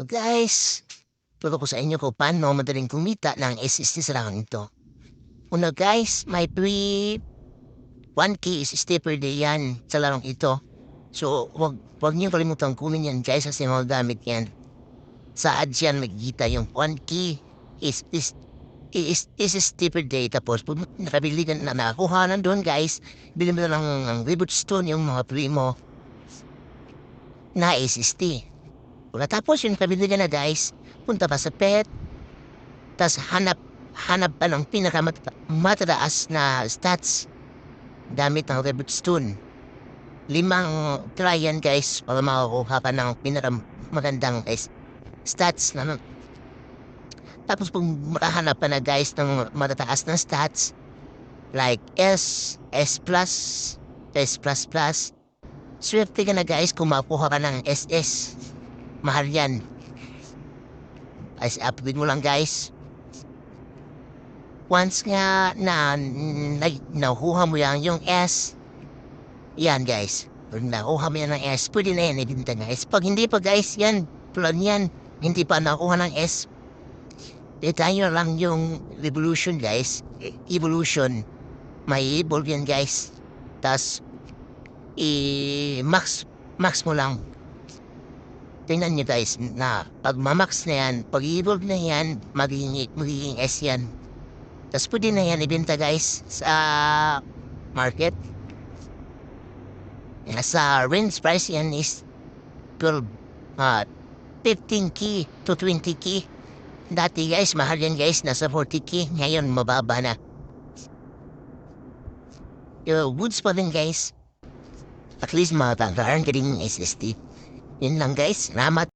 So guys, turo ko sa inyo kung paano madaling kumita ng SSD sa lang ito. Una guys, may free 1K SSD per day yan sa larong ito. So, wag niyo kalimutan kunin yan guys kasi magagamit yan. Sa ads yan magkikita yung 1K SSD per day. Tapos, pag nakabili ka na nakakuha na doon guys, bili mo na ng reboot stone yung mga free mo na SSD. Tapos yung kabili ka na guys, punta pa sa pet, tas hanap pa ng pinakamataas na stats gamit ng Reboot Stone. 5 try yan guys para makakuha ka ng pinakamagandang stats na. Tapos kung makahanap pa na guys ng matataas na stats like S plus, S plus plus, swerte ka na guys kung makuha ka ng SS. Mahal yan. Upgrade mo lang guys. Once nga nakuha mo yan yung S, yan guys. Pag nakuha mo yan ng S, pwede na yan ibinta guys. Pag hindi pa guys, yan, plan yan. Hindi pa nakuha ng S, tayo lang yung revolution guys. Evolution. May evolve yan guys. Tas, max mo lang. Tingnan nyo guys na pag mamax na yan, pag evolve na yan, magiging S yan. Tapos pwede na yan ibenta guys sa market. Sa range price yan is 15K to 20K. Dati guys, mahal yan guys, nasa 40K. Ngayon, mababa na. Goods pa din guys. At least makakaroon ka din ng SSD. Yun lang guys, salamat.